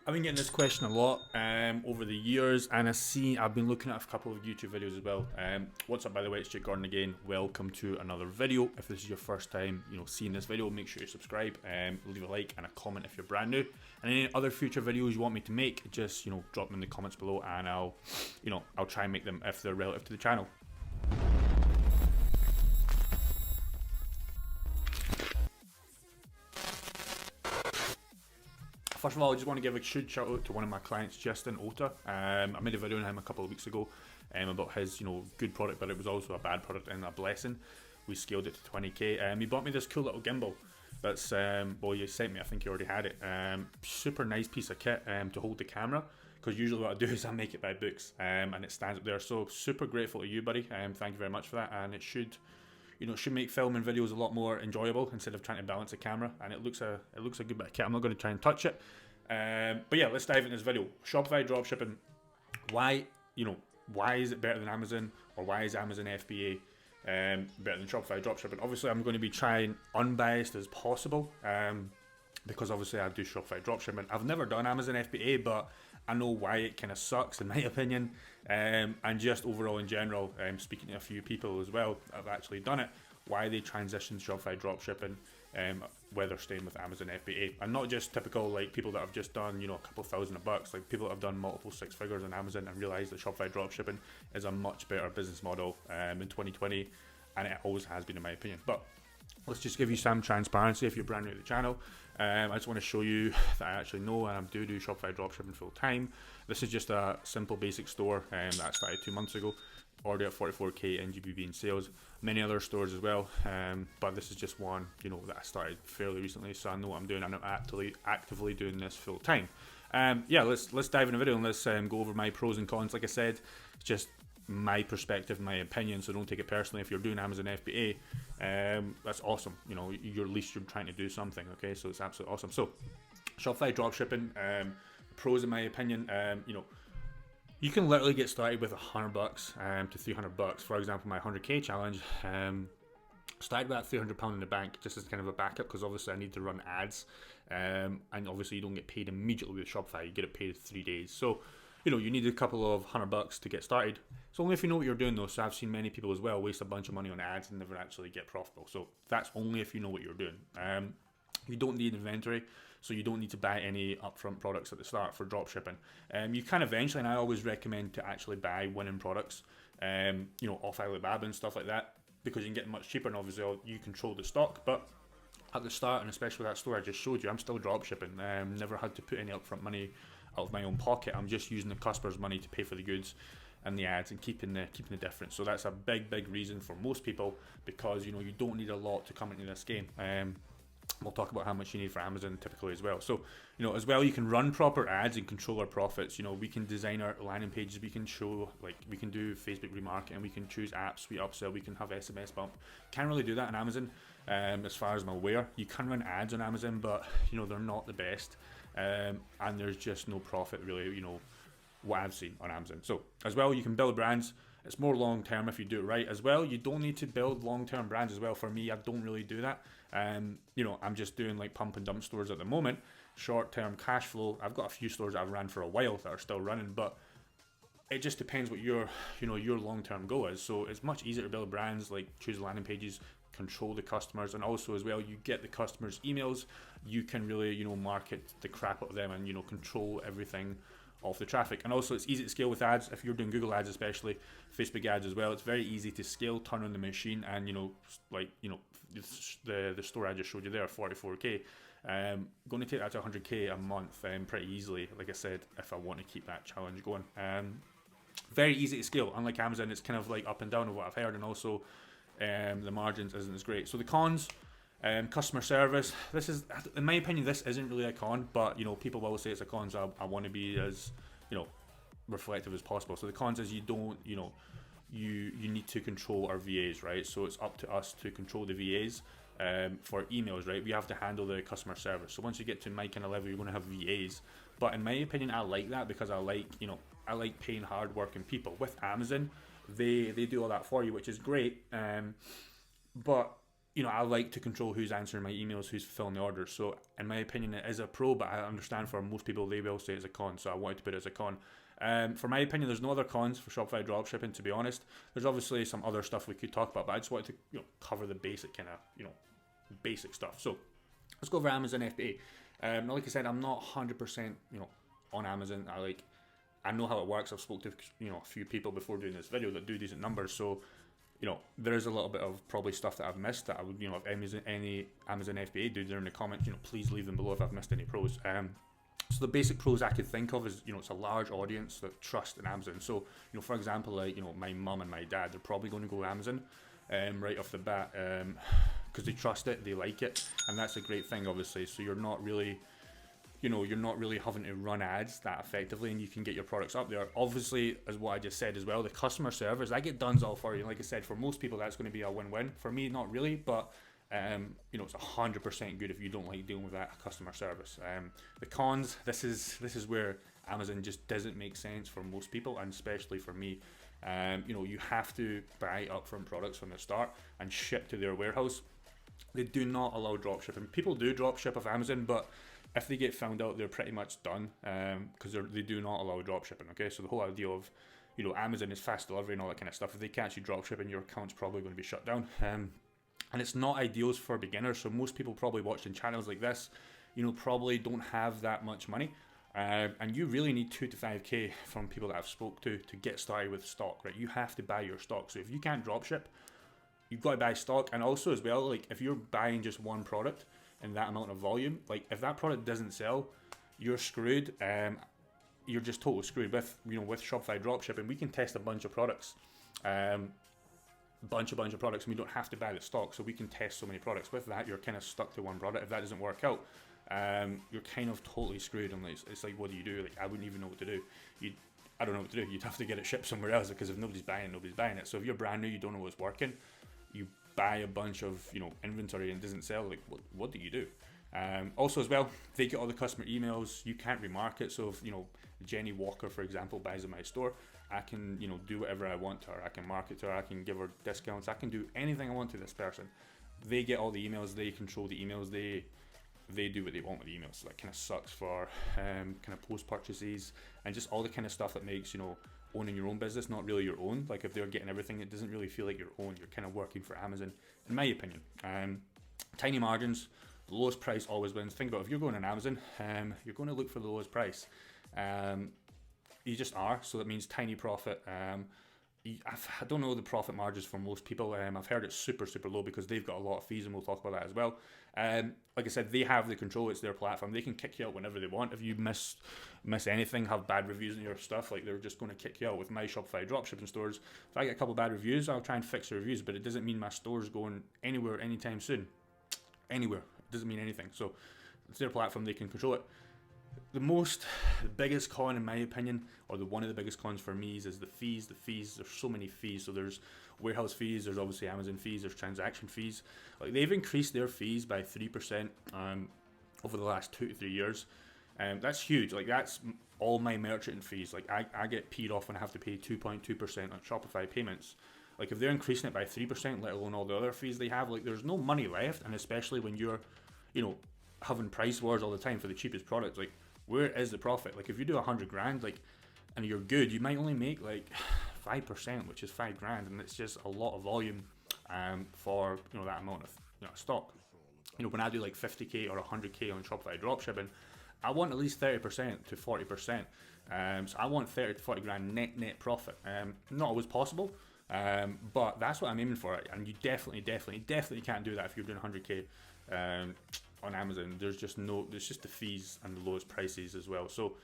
I've been getting this question a lot over the years, and I've been looking at a couple of YouTube videos as well. What's up, by the way? It's Jake Gordon again. Welcome to another video. If this is your first time, seeing this video, make sure you subscribe, leave a like and a comment if you're brand new. And any other future videos you want me to make, just drop them in the comments below, and I'll try and make them if they're relative to the channel. First of all, I just want to give a huge shout out to one of my clients, Justin Ota. I made a video on him a couple of weeks ago about his good product, but it was also a bad product and a blessing. We scaled it to 20k. He bought me this cool little gimbal. That's well, you sent me. I think you already had it. Super nice piece of kit to hold the camera. Because usually what I do is I make it by books, and it stands up there. So super grateful to you, buddy. Thank you very much for that. And it should make filming videos a lot more enjoyable instead of trying to balance a camera. And it looks a good bit of kit. I'm not going to try and touch it. But yeah, let's dive into this video. Shopify dropshipping. Why is it better than Amazon, or why is Amazon FBA better than Shopify dropshipping? Obviously, I'm going to be trying unbiased as possible, because obviously I do Shopify dropshipping. I've never done Amazon FBA, but I know why it kind of sucks in my opinion, and just overall in general, speaking to a few people as well that have actually done it, why they transitioned Shopify dropshipping, whether staying with Amazon FBA, and not just typical like people that have just done a couple $1,000, like people that have done multiple six figures on Amazon and realized that Shopify dropshipping is a much better business model in 2020, and it always has been in my opinion. But let's just give you some transparency if you're brand new to the channel. I just want to show you that I actually know and I do Shopify dropshipping full time. This is just a simple basic store that I started 2 months ago. Already at 44k in GBP in sales. Many other stores as well, but this is just one that I started fairly recently, so I know what I'm doing. I'm actively doing this full time. Yeah, let's dive in the video and let's go over my pros and cons. Like I said, it's just my perspective, my opinion, so don't take it personally. If you're doing Amazon FBA, that's awesome. You're at least you're trying to do something. Okay, so it's absolutely awesome. So Shopify dropshipping, pros in my opinion, you can literally get started with $100 to $300. For example, my 100k challenge started with £300 in the bank, just as kind of a backup, because obviously I need to run ads, and obviously you don't get paid immediately with Shopify. You get it paid 3 days. So you need a couple of $100 to get started. It's only if you know what you're doing though. So I've seen many people as well waste a bunch of money on ads and never actually get profitable. So that's only if you know what you're doing. You don't need inventory, so you don't need to buy any upfront products at the start for dropshipping. You can eventually, and I always recommend to actually buy winning products, off Alibaba and stuff like that, because you can get much cheaper, and obviously you control the stock. But at the start, and especially that store I just showed you, I'm still dropshipping. Never had to put any upfront money out of my own pocket. I'm just using the customer's money to pay for the goods and the ads and keeping the difference. So that's a big reason for most people, because you don't need a lot to come into this game. We'll talk about how much you need for Amazon typically as well. So as well, you can run proper ads and control our profits. We can design our landing pages, we can show, like, we can do Facebook remarketing, we can choose apps, we upsell, we can have SMS bump. Can't really do that on Amazon, as far as I'm aware. You can run ads on Amazon, but they're not the best, and there's just no profit really, what I've seen on Amazon. So as well, you can build brands. It's more long term if you do it right as well. You don't need to build long term brands as well. For me, I don't really do that. I'm just doing like pump and dump stores at the moment, short term cash flow. I've got a few stores that I've ran for a while that are still running, but it just depends what your long term goal is. So it's much easier to build brands, like choose landing pages, control the customers, and also as well, you get the customers' emails. You can really market the crap out of them and control everything off the traffic. And also it's easy to scale with ads. If you're doing Google ads, especially Facebook ads as well, it's very easy to scale, turn on the machine, and the store I just showed you there, 44k, going to take that to 100k a month pretty easily, like I said, if I want to keep that challenge going. Very easy to scale. Unlike Amazon, it's kind of like up and down of what I've heard, and also the margins isn't as great. So the cons, customer service. This is, in my opinion, this isn't really a con, but people will say it's a con, so I want to be as reflective as possible. So the cons is you don't you need to control our VAs, right? So it's up to us to control the VAs. For emails, right, we have to handle the customer service. So once you get to my kind of level, you're going to have VAs. But in my opinion, I like that, because I like paying hard-working people. With Amazon, they do all that for you, which is great. But I like to control who's answering my emails, who's fulfilling the orders. So in my opinion, it is a pro, but I understand for most people, they will say it's a con. So I wanted to put it as a con. For my opinion, there's no other cons for Shopify dropshipping, to be honest. There's obviously some other stuff we could talk about, but I just wanted to cover the basic kind of, basic stuff. So let's go over Amazon FBA. Now, like I said, I'm not 100%, on Amazon. I know how it works. I've spoken to, a few people before doing this video that do decent numbers. So, there is a little bit of probably stuff that I've missed that I would, if any Amazon FBA do there in the comments, please leave them below if I've missed any pros. So the basic pros I could think of is, it's a large audience that trust in Amazon. So, for example, my mum and my dad, they're probably going to go Amazon right off the bat because they trust it, they like it, and that's a great thing, obviously. So you're not really having to run ads that effectively, and you can get your products up there. Obviously, as what I just said as well, the customer service, I get done all for you. Like I said, for most people, that's going to be a win-win. For me, not really, but it's 100% good if you don't like dealing with that customer service. The cons, this is where Amazon just doesn't make sense for most people, and especially for me. You have to buy upfront products from the start and ship to their warehouse. They do not allow dropshipping. People do dropship off Amazon, but if they get found out, they're pretty much done because they do not allow dropshipping. Okay, so the whole idea of Amazon is fast delivery and all that kind of stuff. If they catch you dropshipping, your account's probably going to be shut down. And it's not ideal for beginners. So most people probably watching channels like this, probably don't have that much money. And you really need 2 to 5k from people that I've spoke to get started with stock, right? You have to buy your stock. So if you can't dropship, you've got to buy stock. And also as well, if you're buying just one product in that amount of volume, if that product doesn't sell, you're screwed. You're just totally screwed with Shopify dropshipping. We can test a bunch of products. Bunch of products, and we don't have to buy the stock, so we can test so many products. With that, you're kind of stuck to one product. If that doesn't work out, you're kind of totally screwed. And it's like, what do you do? I wouldn't even know what to do. I don't know what to do. You'd have to get it shipped somewhere else, because if nobody's buying it. So if you're brand new, you don't know what's working, you buy a bunch of inventory and it doesn't sell. What do you do? Also as well, they get all the customer emails. You can't remarket. So if Jenny Walker, for example, buys in my store, I can do whatever I want to her. I can market to her, I can give her discounts, I can do anything I want to this person. They get all the emails, they control the emails, they do what they want with the emails. So that kind of sucks for kind of post purchases and just all the kind of stuff that makes owning your own business not really your own. If they're getting everything, it doesn't really feel like your own. You're kind of working for Amazon, in my opinion. Tiny margins, the lowest price always wins. Think about if you're going on Amazon, you're going to look for the lowest price. You just are, so that means tiny profit. I don't know the profit margins for most people. I've heard it's super low because they've got a lot of fees, and we'll talk about that as well. Like I said, they have the control. It's their platform. They can kick you out whenever they want. If you miss anything, have bad reviews in your stuff, they're just going to kick you out. With my Shopify dropshipping stores, if I get a couple bad reviews, I'll try and fix the reviews, but it doesn't mean my store's going anywhere anytime soon. Anywhere. It doesn't mean anything. So it's their platform. They can control it. The biggest con, in my opinion, or one of the biggest cons for me is the fees. The fees, there's so many fees. So there's warehouse fees, there's obviously Amazon fees, there's transaction fees. They've increased their fees by 3% over the last 2 to 3 years. That's huge. That's all my merchant fees. I get peed off when I have to pay 2.2% on Shopify payments. If they're increasing it by 3%, let alone all the other fees they have, there's no money left. And especially when you're, having price wars all the time for the cheapest products, where is the profit? If you do $100,000, and you're good, you might only make 5%, which is $5,000, and it's just a lot of volume for that amount of stock. When I do 50k or 100k on Shopify dropshipping, I want at least 30% to 40%. So I want 30 to 40 grand net profit. Not always possible, but that's what I'm aiming for. And you definitely can't do that if you're doing 100k. On Amazon, there's just the fees and the lowest prices as well. So,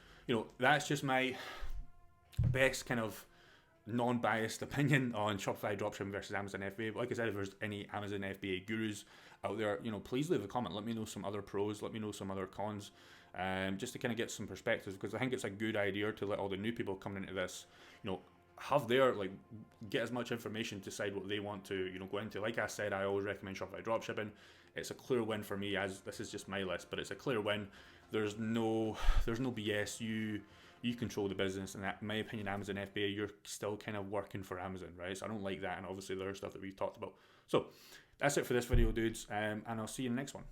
that's just my best kind of non-biased opinion on Shopify dropshipping versus Amazon FBA. But like I said, if there's any Amazon FBA gurus out there, please leave a comment. Let me know some other pros. Let me know some other cons. Just to kind of get some perspectives, because I think it's a good idea to let all the new people coming into this, have their get as much information, decide what they want to go into. Like I said, I always recommend Shopify dropshipping. It's a clear win for me, as this is just my list, but it's a clear win. There's no BS. You control the business, and in my opinion, Amazon FBA, you're still kind of working for Amazon, right? So I don't like that, and obviously the other stuff that we've talked about. So That's it for this video, dudes, and I'll see you in the next one.